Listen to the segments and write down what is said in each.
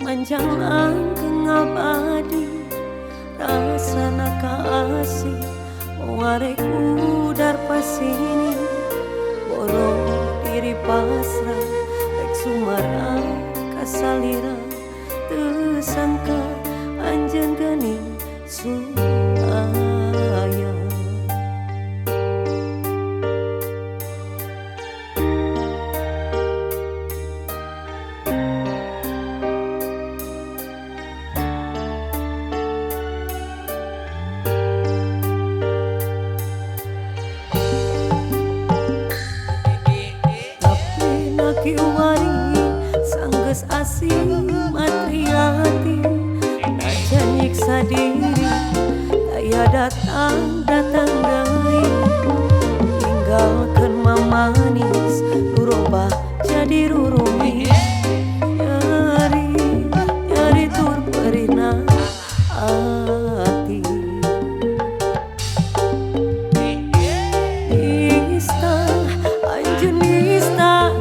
manjang langgeng abadi rasana kasih mewarek udar pasini borong diri pasrah rek sumara kasalira tersangka anjeun geuning suaya. Kiwari sanggeus asing matriati najan nyiksa diri daya datang deui tinggalkeun mamanis rubah jadi rurumi nyari tur perihna ati nista anjeun nista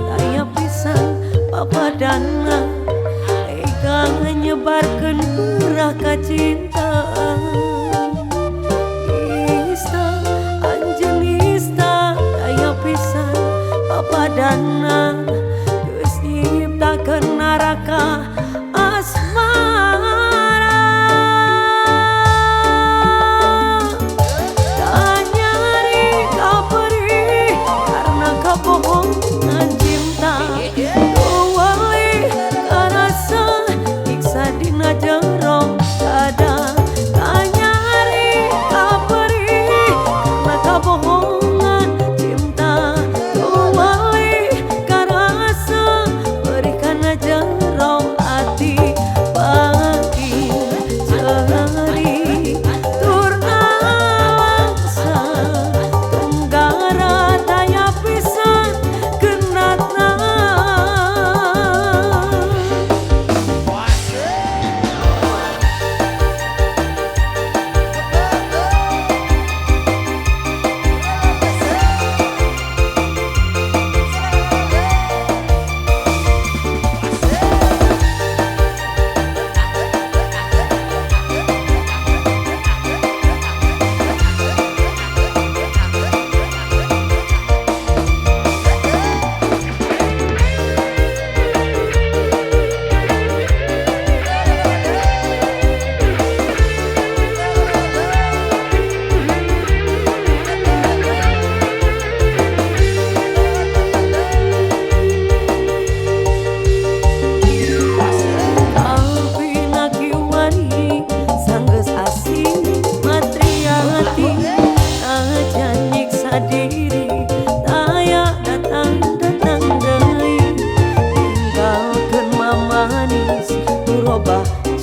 papadana tega nyebarkeun geurah kacintaan nista anjeun nista daya pisan papadana geus nyiptakeun naraka asmara tanyari kaperih karena kabohongan cinta jero dada tanyari kaperih karena kabohongan cinta tuwali karasa berikan jero hati bagi ceri turna langsa tenggara daya pisan genatna.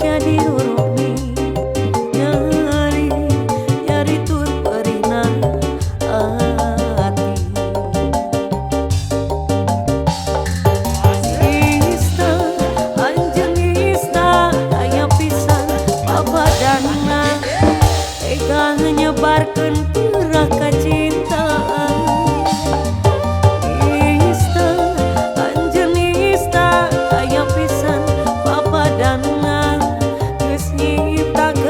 Jadi rurumi nyari tur perihna ati nista anjeun nista daya pisan papadana tega nyebarkeun geurah kacintaan nista anjeun nista daya pisan papadana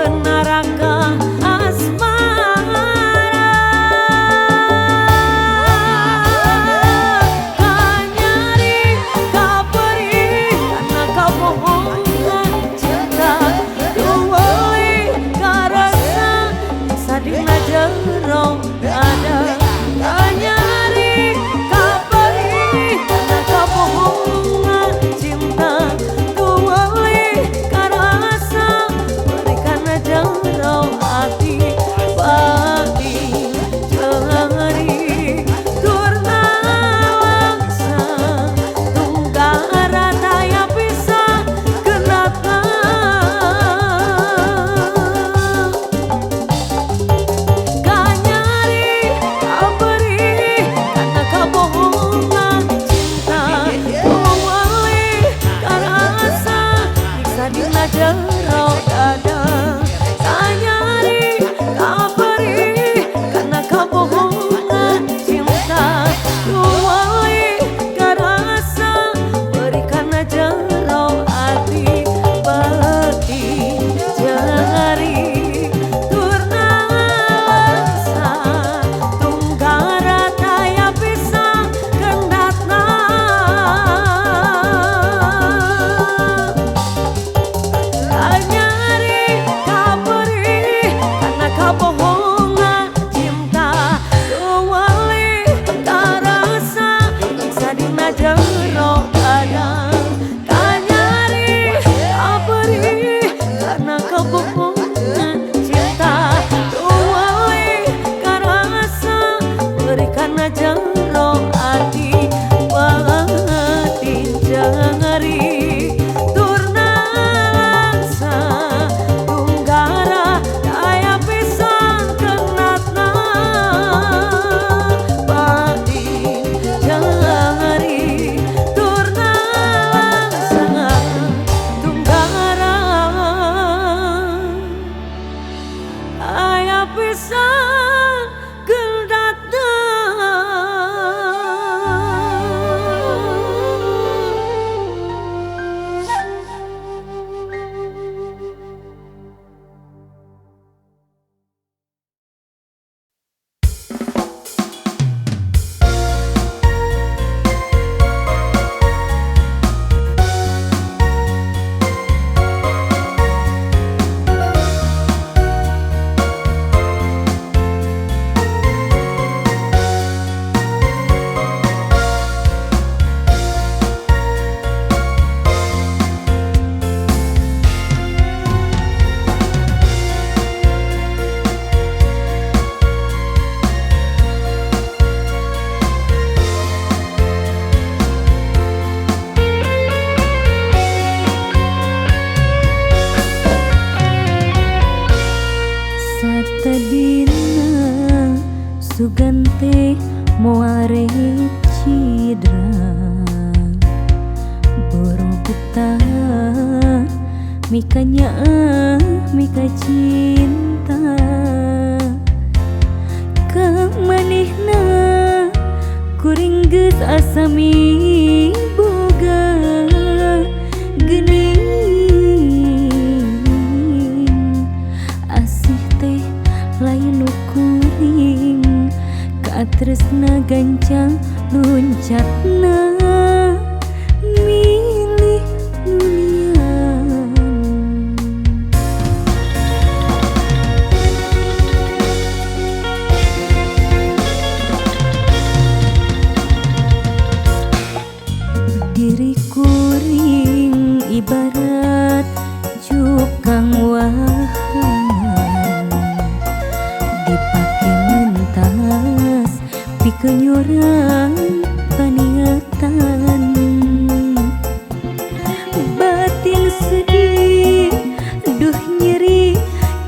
neraka asmara kanyari kaperih karena kabohongan cinta tuwali karasa sadina jero dada kanyari kaperih karena kabohongan cinta cinta, mikanya mika cinta kamanehna kuring geus asami boga geuning asih teh lain nu kuring katresna gancang luncatna milih nulian diri kuring ibarat cukang wahan dipake mentas pikenyuran paniatan batin sedih duh nyeri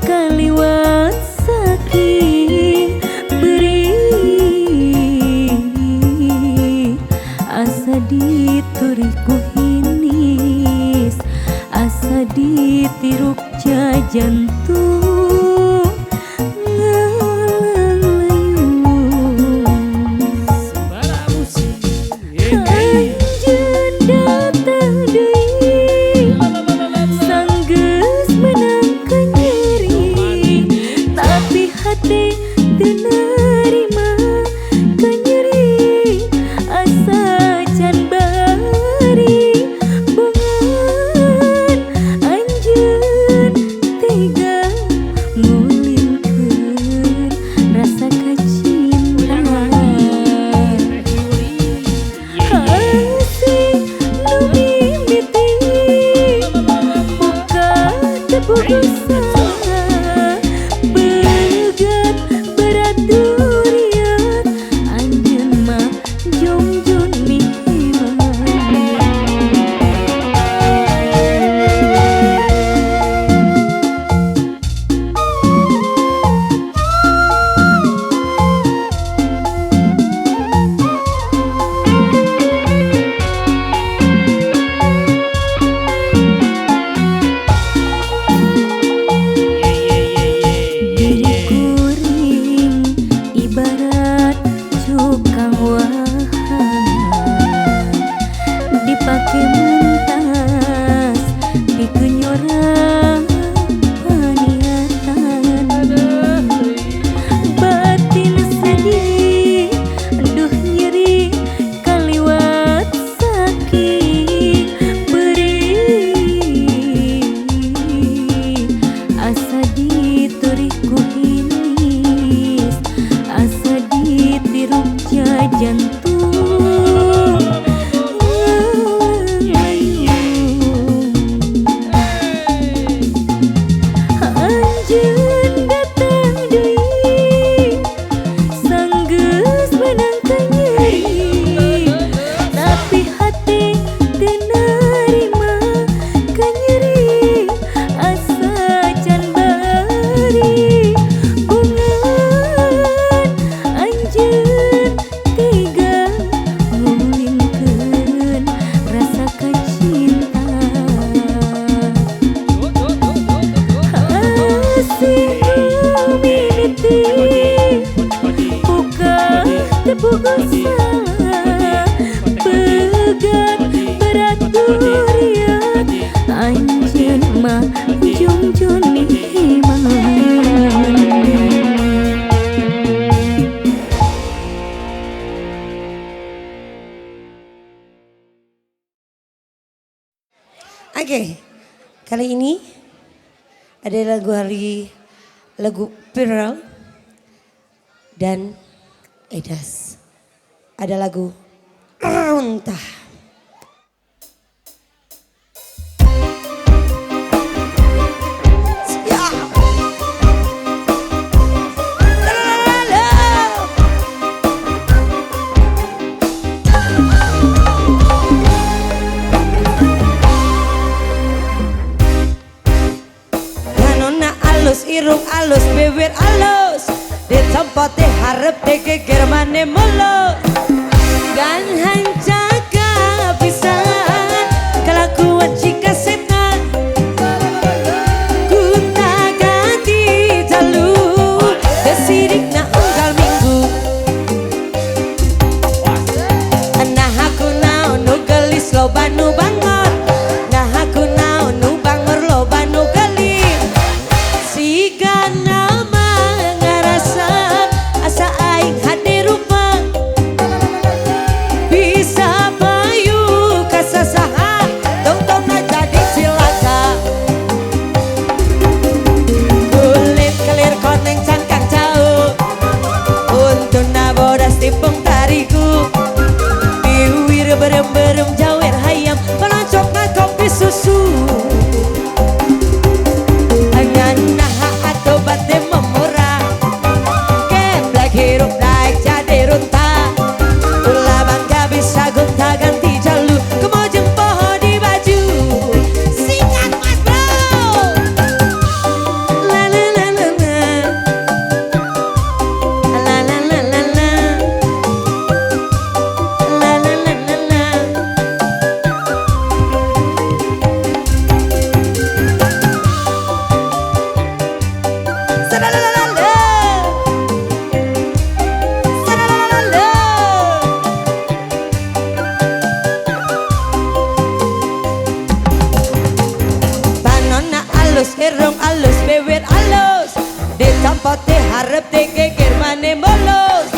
kaliwat sakit beri asa dituriku hinis asa ditiruk jantung Oke, kali ini ada lagu Viral dan Edas. Ada lagu Entah. Irung alus, bibir alus, di tempat harap geger mane mulus. Gan hancaka pisan kelakuan harap dikikir mane mulus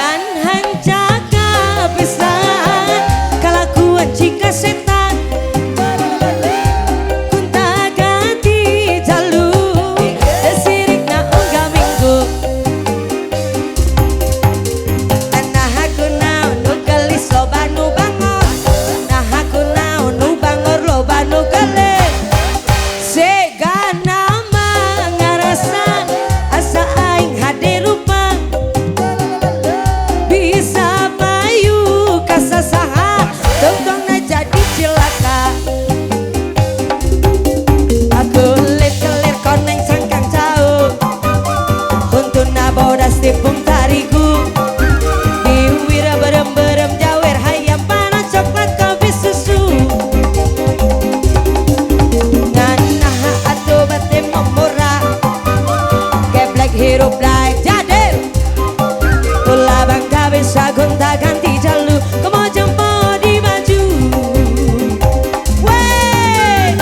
kan hancaka pisan kelakuan jika setan kunta ganti jalu sirik na unggah minggu tanah aku nau nu gelis loba nu bangor nah aku nau nu bangor loba nu gelis segana mangarasa asa aing hade rupa bisa payu kasasaha tongtongna jadi cilaka aku lir-kelir koneng sangkang jauh untuna bodas tipung tariku diwira berem-berem jawer hayam panas coklat kopi susu nganaha atuh bate memura geblek hirup daek jader ulah bangga bisa gonta ganti jalu kemo jempo di baju wey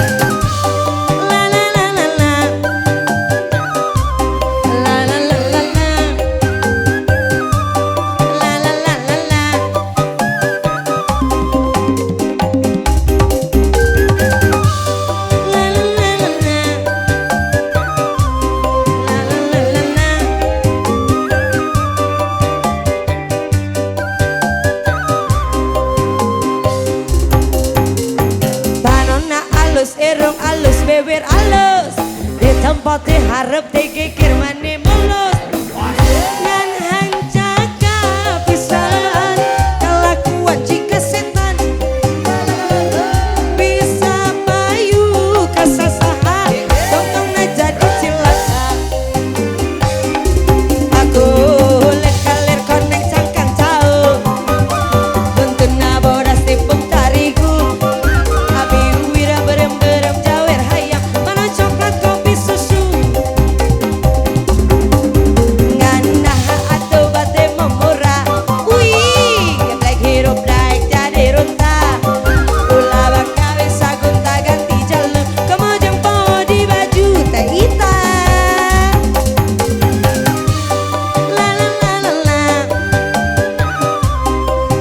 la la la la la la la la la la la la la la la Banona alus, irung alus, bibir alus di tempat harap dikikir mani mulus dan hancaka pisan kelakuan jika setan bisa payu kasasaha tongtongna jadi cilaka aku lir-kelir koneng sangkang jauh untuna bodas tipung tariku abi wira berem-berem jawer hayam mana coklat kopi susu nganaha atuh bate memura wih geblek hirup daek jadi runta ulah bangga bisa gonta ganti jalu kemo jempo di baju teh hitam la la la la la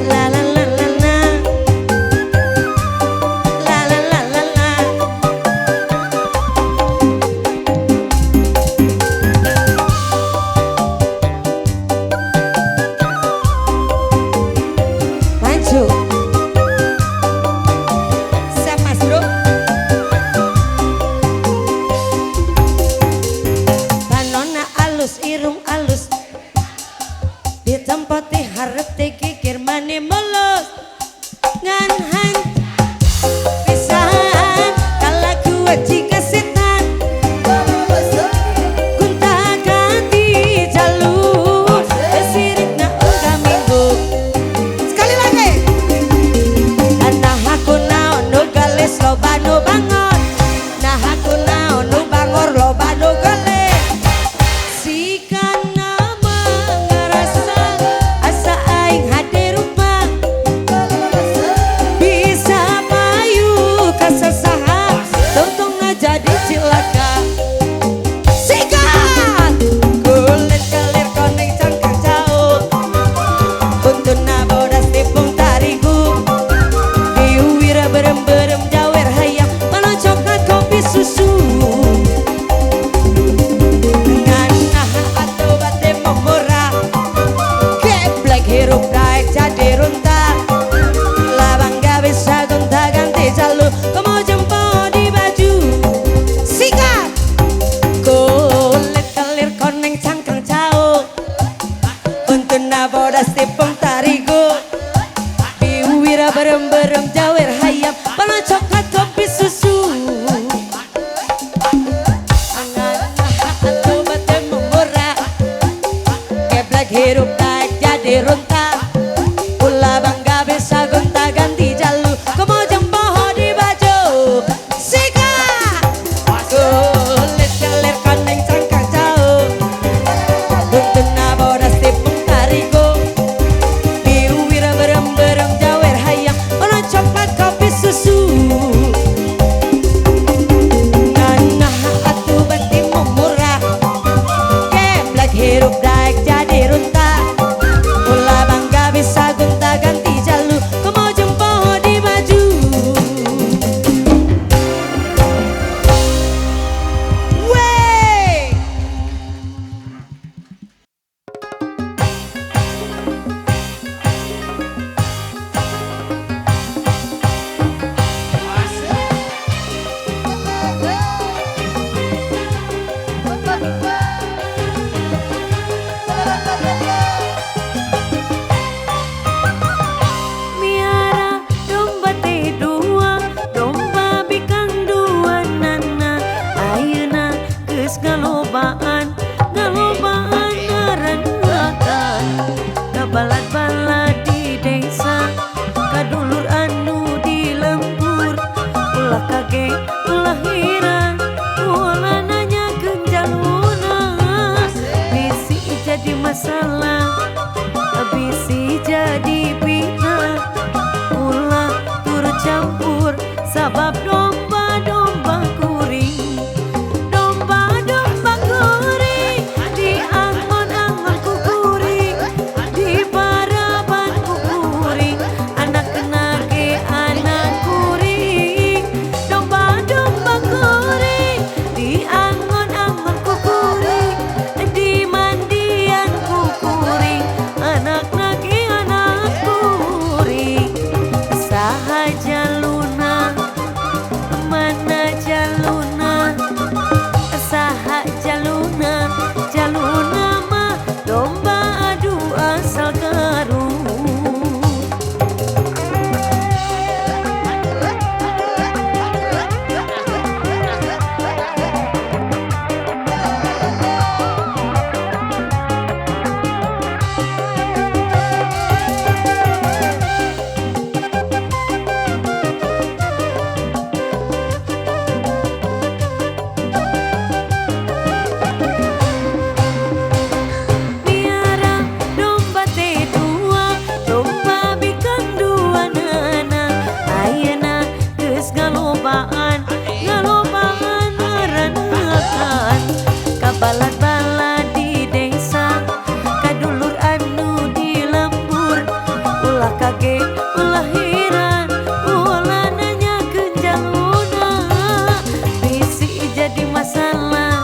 la la la la la la la la la la maju siap mas bro Banona alus irung alus di tempat harap dikikir mani mulus ngan han pisan kalakuan jika setan kunta ganti jalu sirik na unggah minggu sekali lagi tanah aku nau nu gelis loba nu bangor nah aku nau nu bangor loba nu gelis sikana mangarasa asa aing hade rupa bisa payu kasasaha tongtongna jadi cilaka sikat kulit-kelir koneng cangkang jauh untuna bodas tipung tariku diwira berem-berem jawer hayam mana coklat kopi susu nganaha atuh bate memura geblek hirup daek jadi runta lah bangga bisa gonta ganti jalu kemo jempo di baju sikat kulit-kelir koneng cangkang jauh untuna bodas tipung tariku diwira berem-berem jawer hayam mana coklat kopi susu nganaha atuh bate memura geblek hirup daek jadi runta ulah bangga bisa gonta ganti jalu kemo jempo di baju ngalopaan ngalopaan ngerenekan kabalad-balad di desa kadulur anu di lembur ulah kaget ulah heran ulah nanya kenjaluna bisi jadi masalah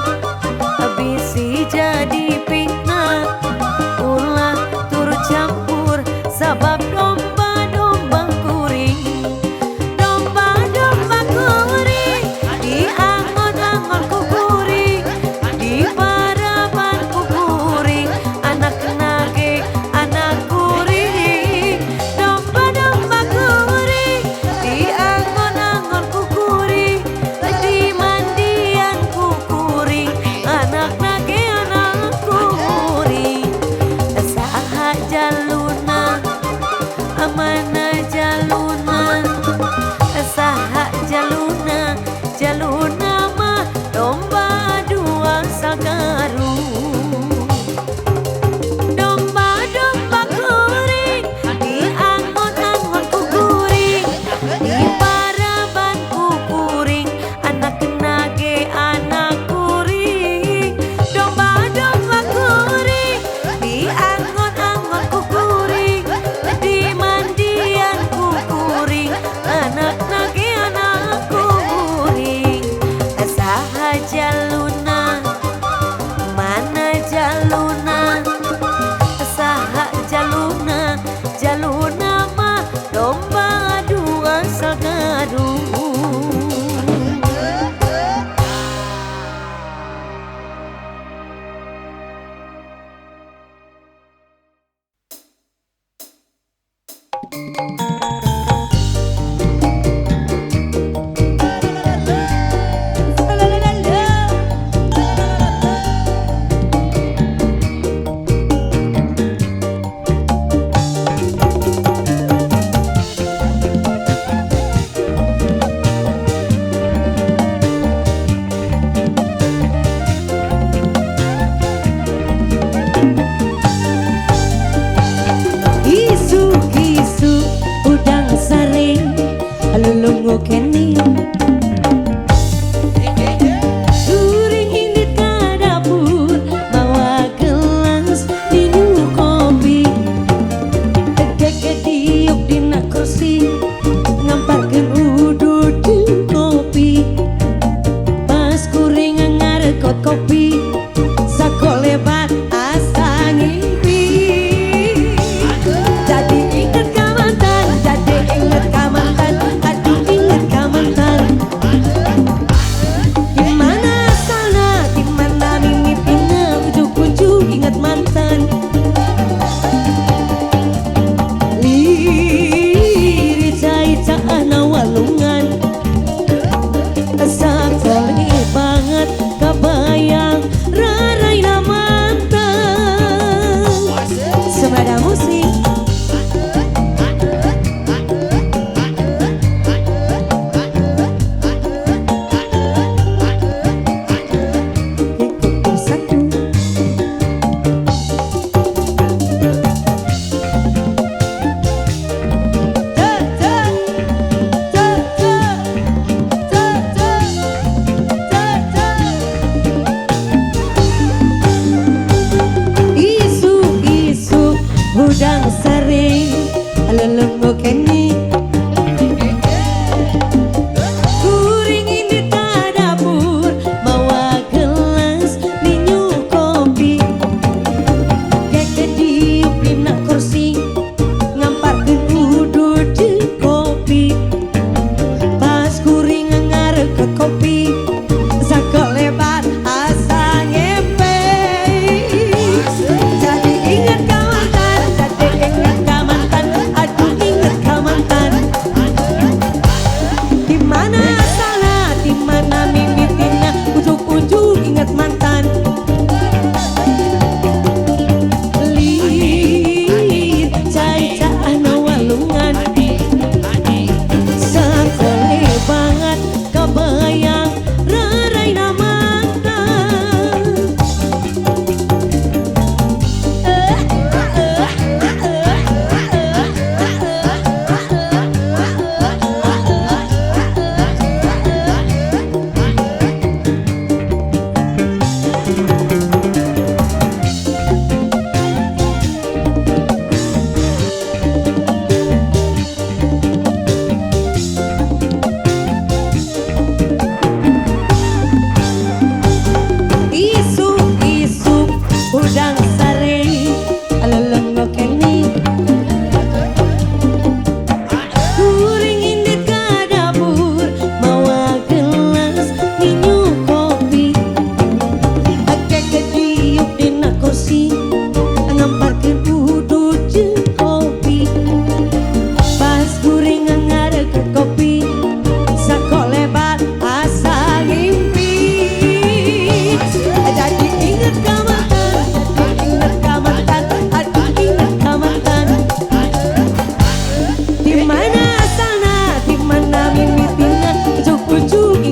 bisi jadi fitnah ulah turut campur sabab domba-domba kuring domba-domba kuring di angon-angon ku kuring di paraban ku kuring anak nage anak kuring domba-domba kuring di angon-angon ku kuring di mandian ku kuring anak nage anak kuring saha jaluna amana jaluna saha jaluna jaluna mah domba dua sagaru domba-domba kuring di angon-angon ku kuring di paraban ku kuring anak nage anak kuring domba-domba kuring di angon-angon ku kuring di mandian ku kuring anak nage anak kuring saha jaluna mana jaluna saha jaluna jaluna mah domba dua sagaru. Isu-isu udang saring lulungu kene Turing indit ka dapur bawa gelas minum kopi Gege-diuk dina kursi ngamparkeun udud di kopi Pas kuring ngarekot kopi sakolebat asa ngimpi Jadi inget ka mantan, jadi inget ka mantan, aduh inget ka mantan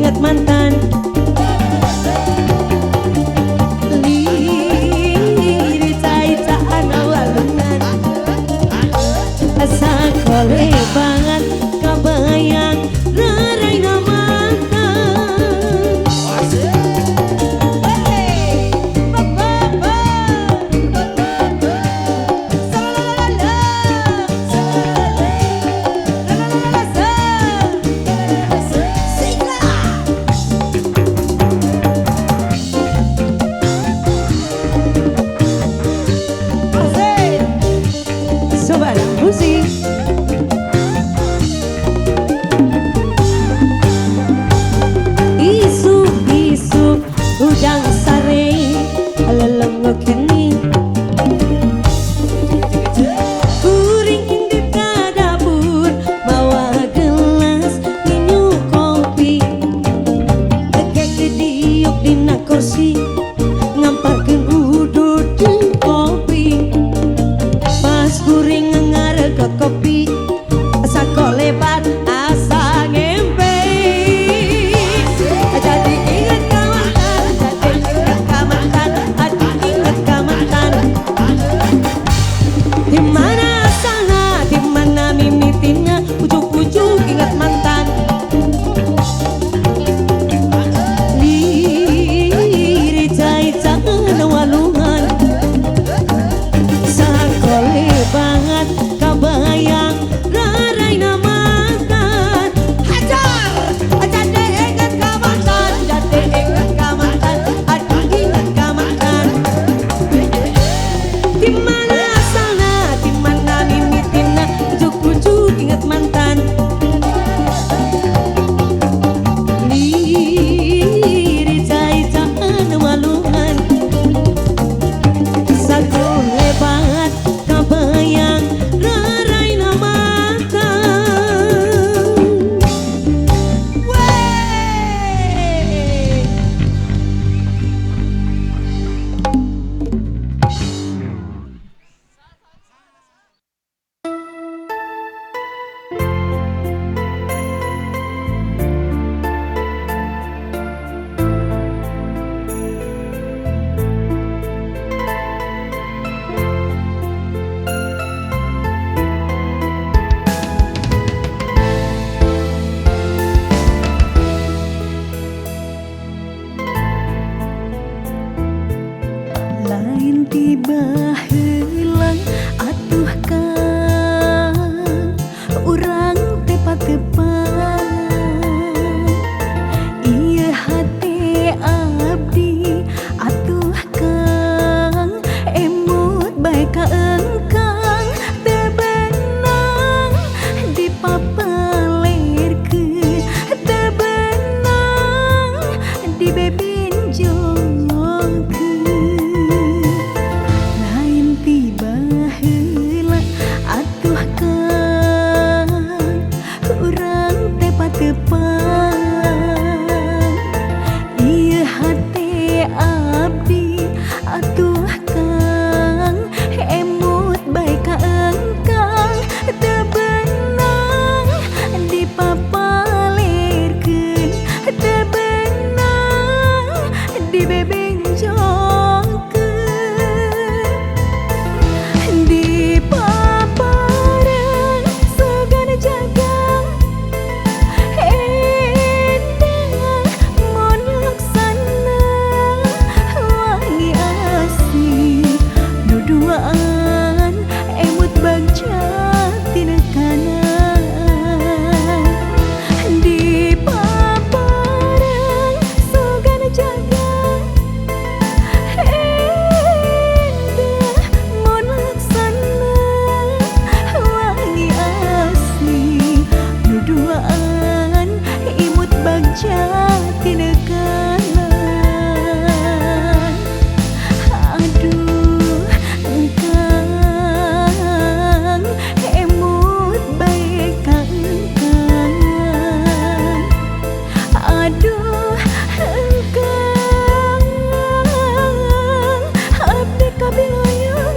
ingat mantan. Liri cai-caan walungan sakole banget kabayang raraina mantan. Sobat musik. Isu-isu udang sare leleng kini kuring indip ka dapur bawa gelas minum kopi kek diuk dina kursi ngamparkeun udud di kopi pas kuring ngaregot kopi sakole bat asa ngempe jadi ingat ka mantan, jadi ingat ka mantan, aduh ingat ka mantan. Dimana asalnya, dimana mimitinnya, ujuk-ujuk ingat mantan. Liri cai-caan walungan sakole banget kabayang raraina mantan. Hajar jadi ingat ka mantan, jadi ingat ka mantan, aduh ingat ka mantan. Dimana asalnya, dimana mimitina, ujuk-ujuk ingat mantan. Liri cai-caan walungan sakole banget kabayang raraina mantan. Wey. Lain tiba hilang atuh kang urang tepat-tepat ieu hati abdi atuh kang emut bae ka engkang teu benang dipapalirkeun teu benang dibebinjolkeun lain tiba heula atuh kang urang tepat-tepat ieu hati abdi atuh kang emut bae ka engkang teu benang dipapalirkeun teu benang dibebenjolkeun di paparan sagana jaga endah mun laksana wangi asih nu duaan emut bagja tina kanan di paparan sagana jaga jati nekanan aduh engkang emut bae ka engkang aduh engkang abdi kabiloyangan.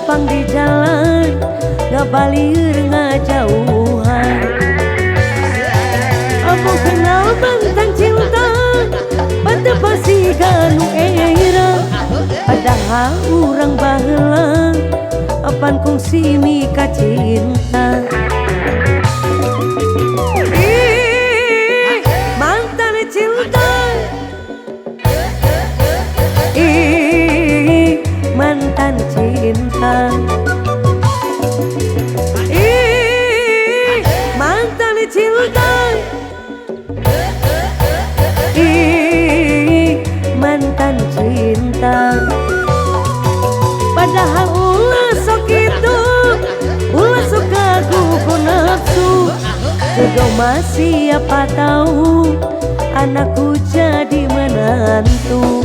tepang di jalan ngabalir ngajauhan. Aku kenal mantan cinta pada pasti ganu era, padahal urang baheula apan kongsi mika cinta. Mantan cinta, mantan cinta, mantan cinta, mantan cinta. Padahal ulah sok itu, ulah sok aku nafsu. Jodoh masih apa tahu, anakku jadi menantu.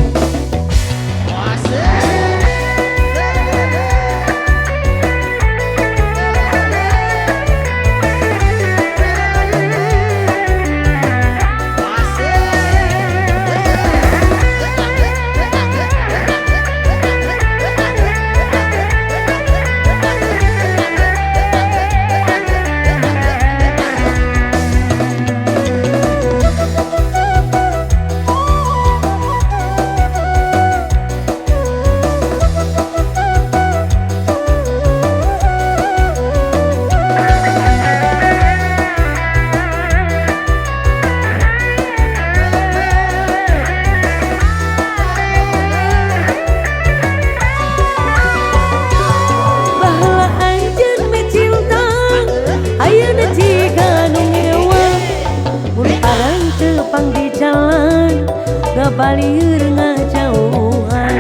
Ngabalir ngajauhan.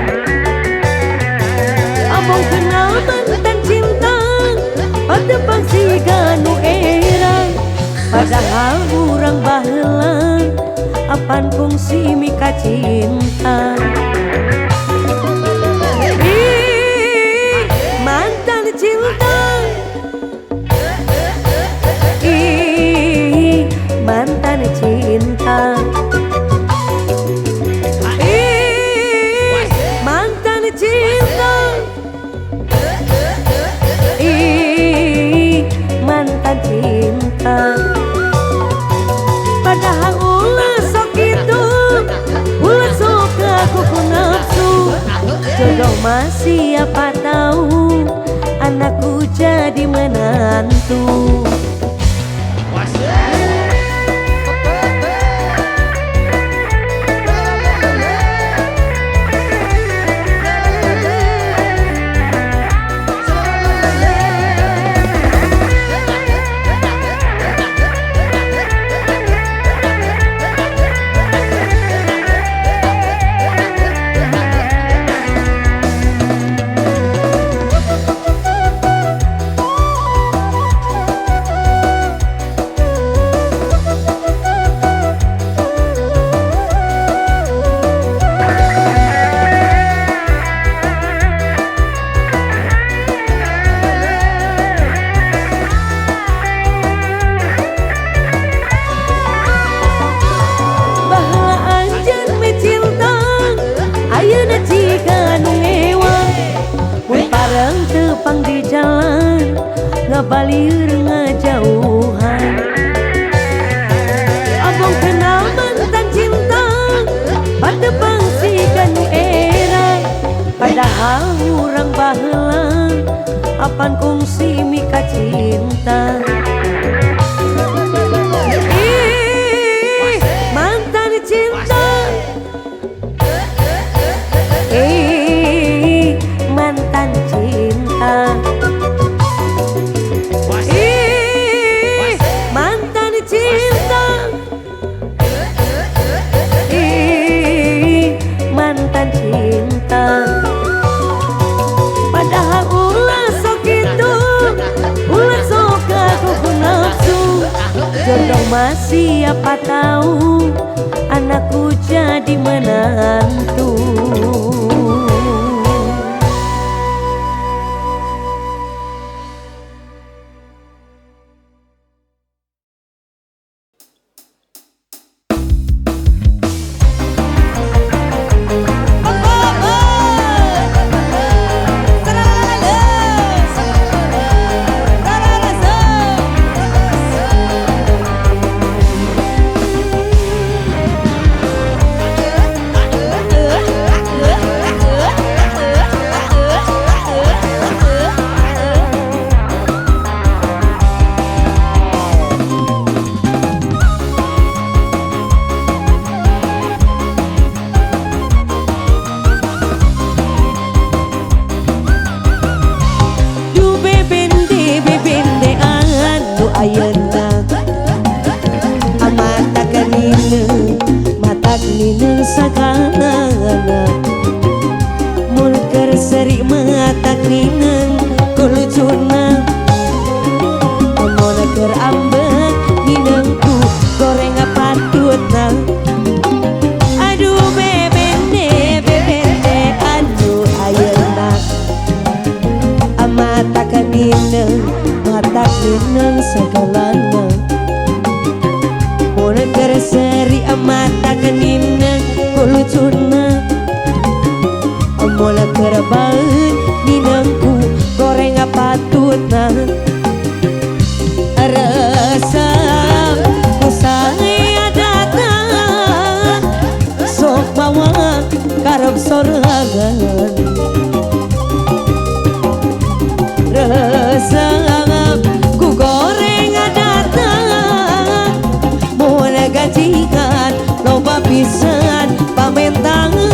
Abang kenal mantan cinta pada pangsi ganu era, padahal urang baheula apan kongsi mika cinta. Mantan cinta, mantan cinta. Mantan cinta, padahal ulah sok itu, ulah sok aku nafsu. Jodoh masih apa tahu, anakku jadi menantu. Tepang di jalan ngabalir ngajauhan. Abang kenal mantan cinta pada pangsi ganu era, padahal urang baheula apan kongsi mika cinta. Mantan cinta, mantan cinta, mantan cinta, mantan cinta. Padahal ulah sok itu, ulah sok aku nafsu. Jodoh masih apa tahu, anakku jadi menantu. kanina matak nina sakana mulker seri matak nina kulujuna mulker ambek ninangku goreng patutna aduh bebende anu ayeuna matak kanina matak nina sagalana mulker seri matak nina kulujuna mulai kerbaut ninangku goreng patutna rasa usai datang sok bawa karep sorangan rasa ku goreng datang mulai gajikan loba pisan pamentangan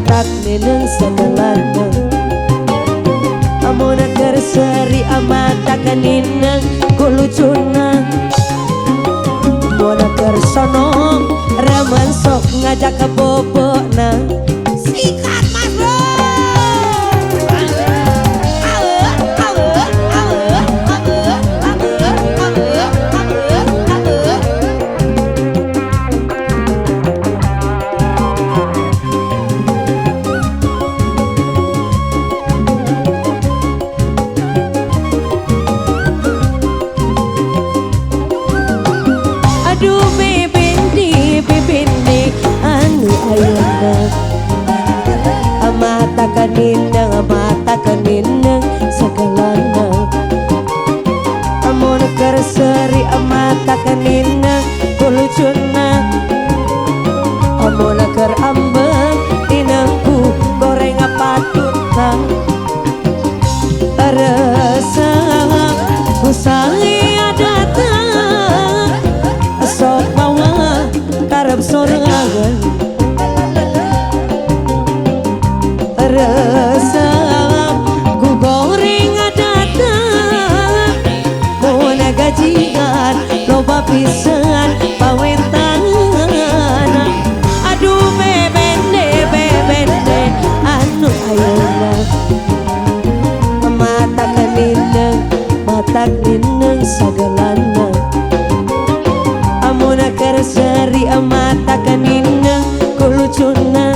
matak ninang sagalana amuna kerseri matak ninang kulucuna muna kersono raman sok ngajak ke bobona sikat mas bro aduh bebende anu ayeuna mata kaninang sagalana amun kerseri mata kaninang kulucuna amun ker ambek tinangku goreng patutna rasa usai datang sok bawa karep sorangan rasa ku goreng datang muna gajian loba pisan pawentangan aduh bebende anu ayeuna matak ninang sagalana amuna kerseri matak ninang kulucuna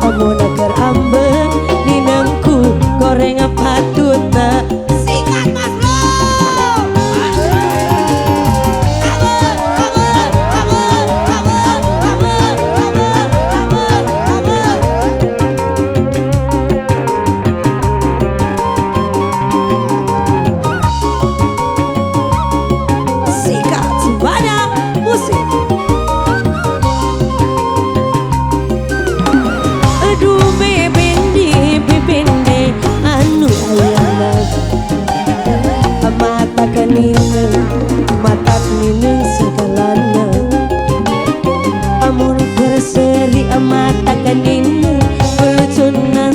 amuna ker ambek ninangku goreng patutna sikat mas bro matak ninang sagalana amun kerseri matak ninang kulucuna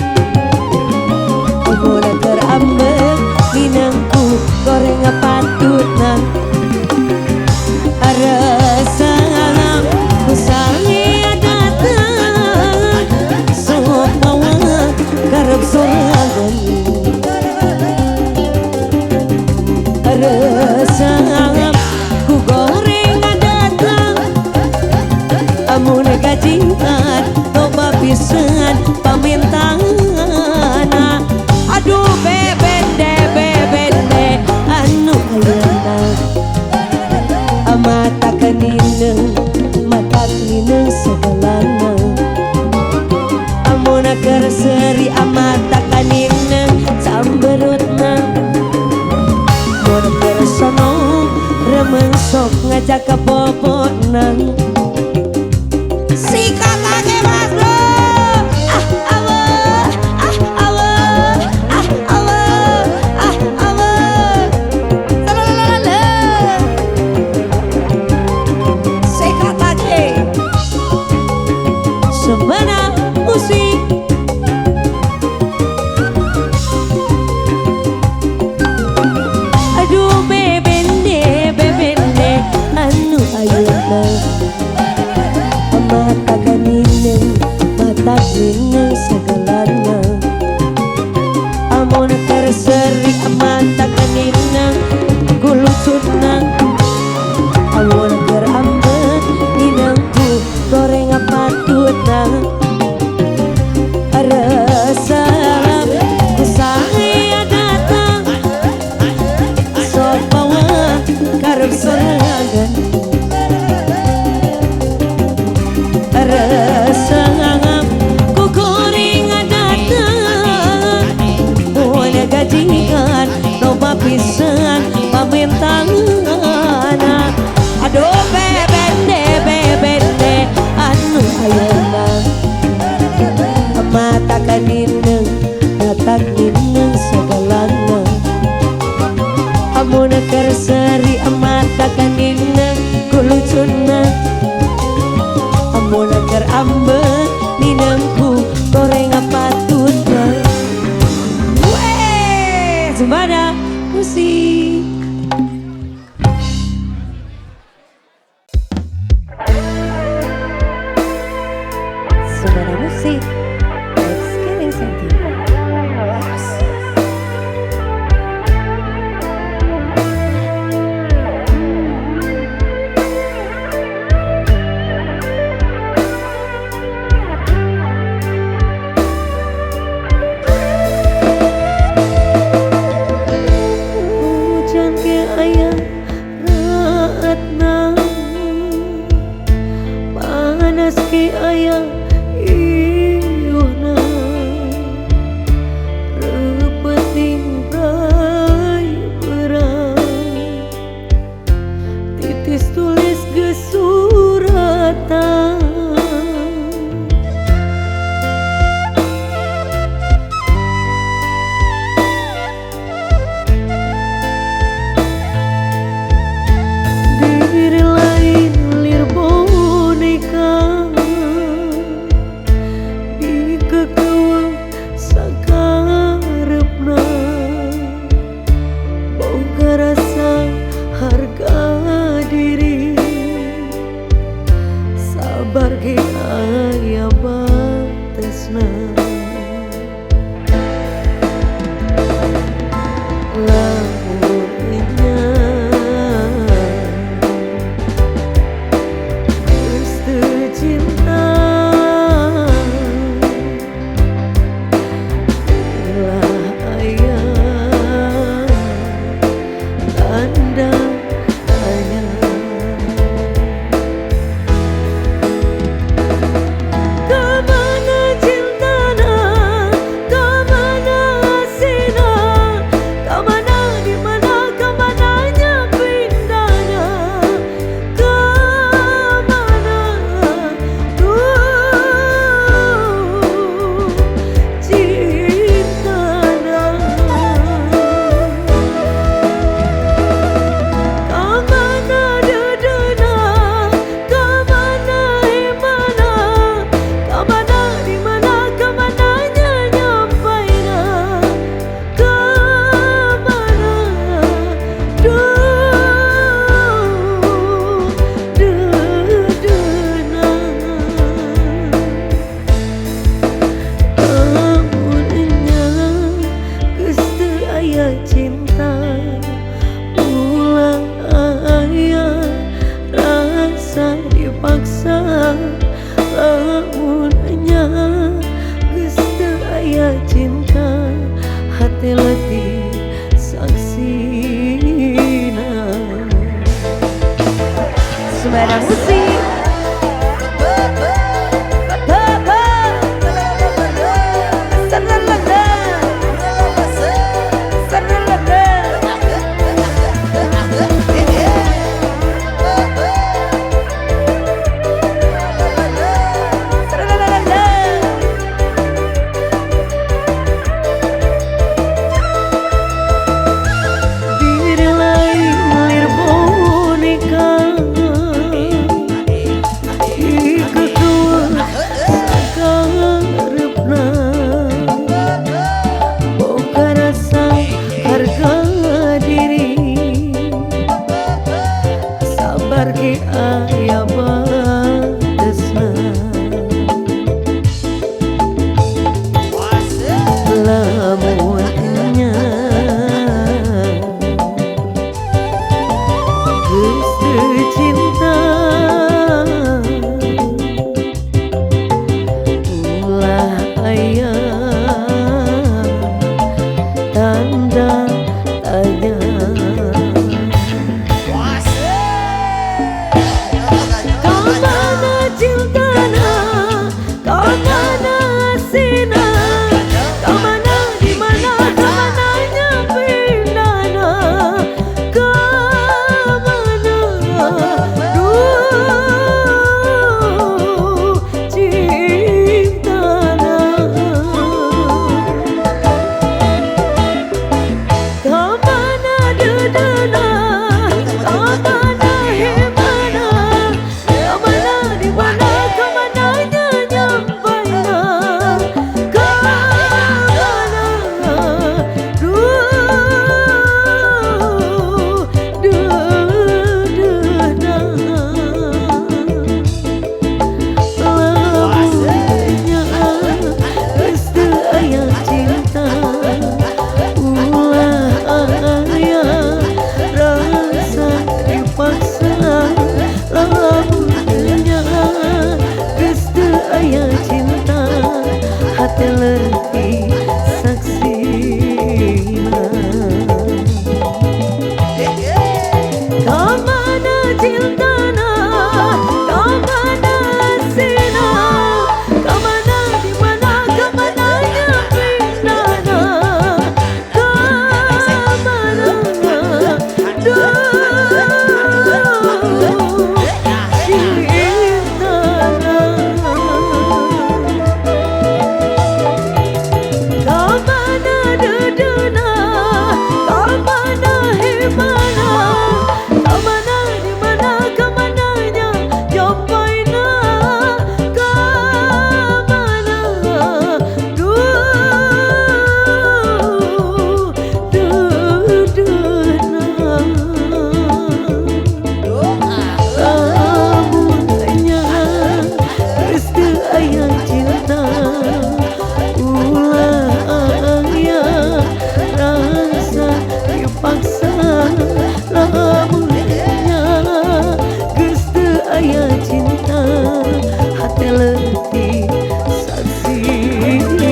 amun ker ambek ninangku goreng patutna rasa usai datang sok bawa karep sorangan rasa ku goreng datang amun gajian loba pisan pamintangan aduh bebende anu ayeuna matak ninang sagalana amun kerseri matak ninang samberutna sono remen sok ngajak ke bobona sikat lagi mas bro sikat lagi semana musik mata kadineng datang nineng segalana amuna kerseri mata kadineng kulucuna amuna ker ambe ninengku goreng patutna weh Sumada musik. Sumada musik Let's Killing Senti. Hujan ke ayah raatna panas ke ayah iuna repeting rai berang titis tulis gesuratan diri lain lir boneka di kekeueung sakarepna boga rasa harga diri sabar ge aya batesna lamun geus teu cinta ulah aya tanda tanya kemana cintana kemana asina kemana dimana kemananya pindahnya kemana cintana kemana dedena kemana imana kemana dimana kemananya nyampaina kemana dedena amunnya geus teu aya cinta ulah aya rasa dipaksa lamunnya geus teu aya cinta hati letih saksina. Sumada musik hati letih saksina. Kamana cintana, kamana sina, kamana dimana, kamananya pinana, kamana kamana duduna, kamana himana, kamana dimana, kamananya jompaina, kamana duduna. Kamunya restu ayah cinta, ulah ya rasa dipaksa. Lamunnya restu ayah cinta, hati letih saksina.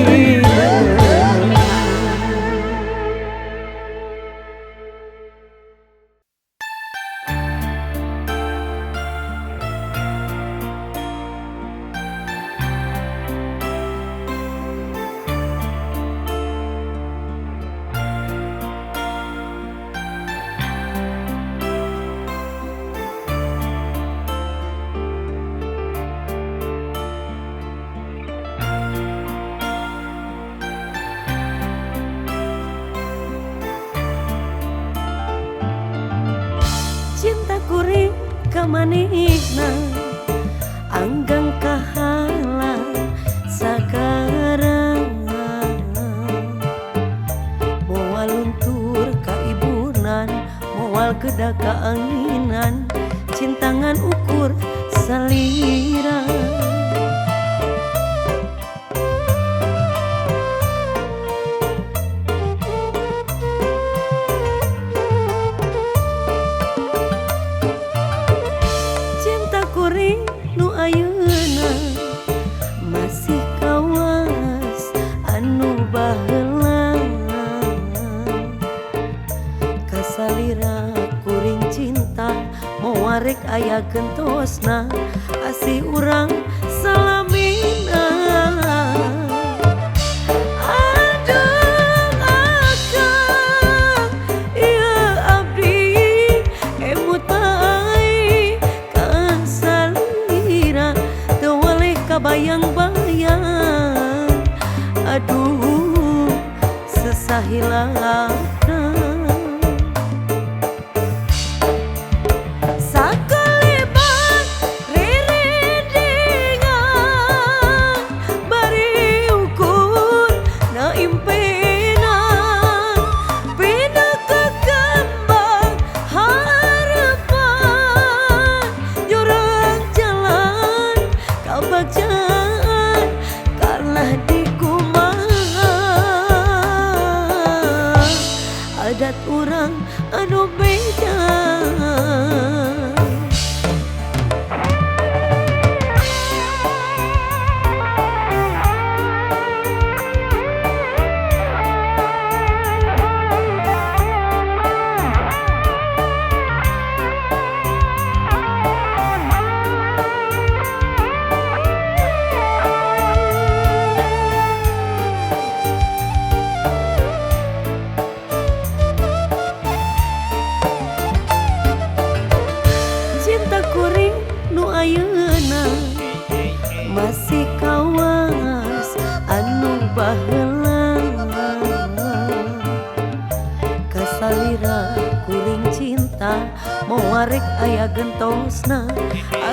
Cinta kuring kamanehna anggang kahala sakarang, moal luntur ka ibunan, moal kedah kaanginan, cintangan ukur salira. Cinta kuring nu ayeuna masih kawas anu baheula, kasalira kuring cinta moarek aya gentosna, asih urang salamina. Aduh akang ieu abdi emut bae kasalira, teu waleh kabayang-bayang. Aduh sesahilana sakalibat ririndengan, bari ukur na impinan, pina kekembang harapan, jurang jalan kabagjaan karena dikumaha adat urang anu beda. Cinta kuring nu ayeuna masih kawas anu baheula, kasalira kuring cinta moarek aya gentosna,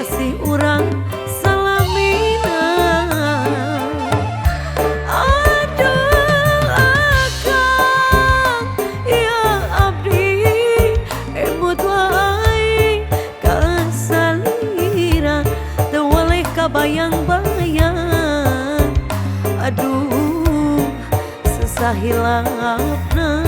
asih urang salamina. Aduh akang ieu abdi emut wae kasalira, teu waleh kabayang-bayang. Aduh sesahilapna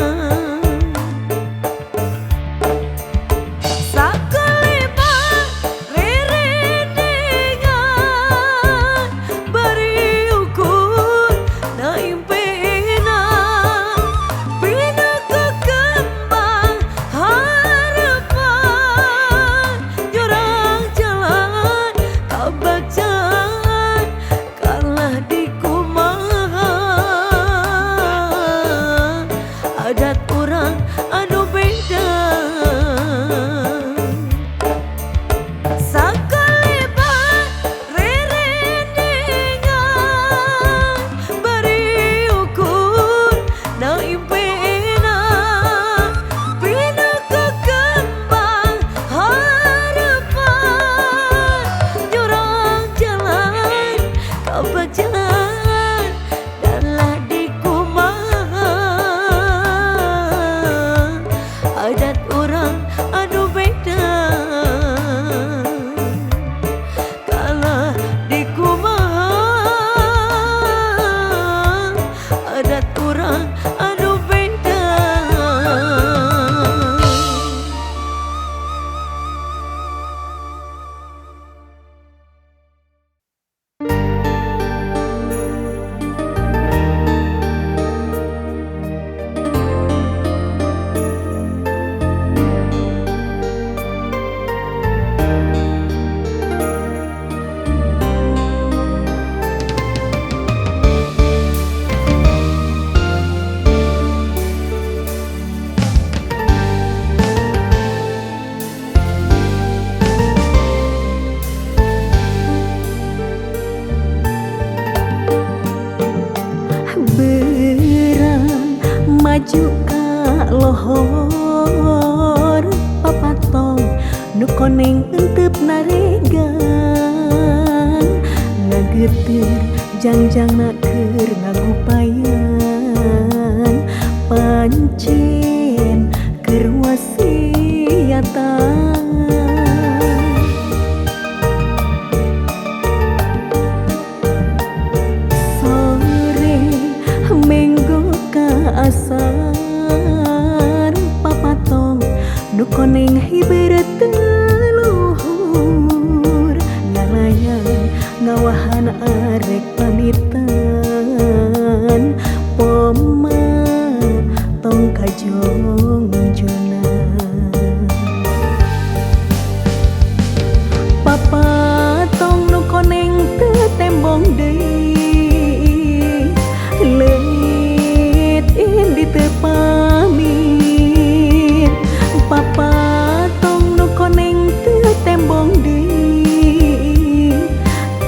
sakalibat ririndengan, bari ukur maju ka lohor papatong nu koneng entep naregang ngageter jangjang na keur ngagupayan pancen keur wasiatan asar papatong nu koneng hiberet teluhur ngalayang ngawahan arek pamitan poma tong kajong juna papatong nu koneng tetembong deui di tepamit papatong nu koneng tetembong deui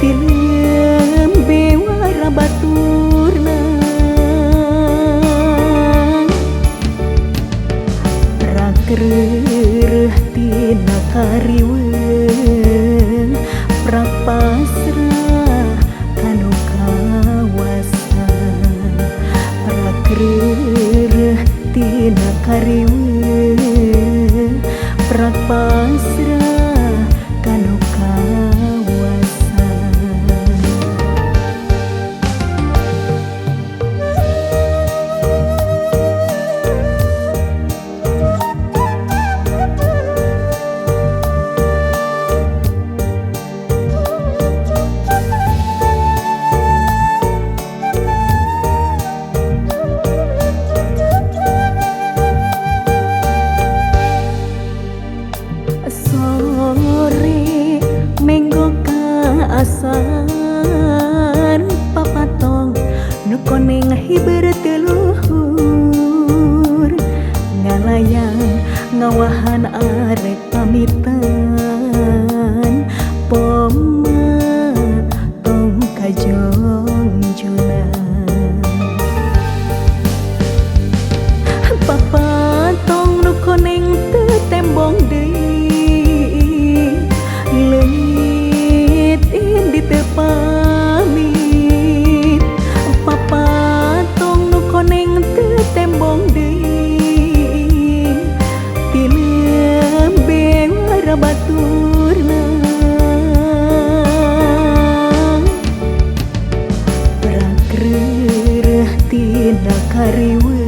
tilem bewara baturna rakreuh tina kariweung prak pasrah kanu kawasan rakreuh tina kariweung prak pasrah kanu kawasan sore menggo ka asar papatong nu koneng hiberet teluhur ngalayang ngawahan arek pamitan poma tong kajong juna papatong nu koneng tetembong deui leungit di tepamit papatong nu koneng tetembong deui tilem bewara baturna rakreuh tina kariweung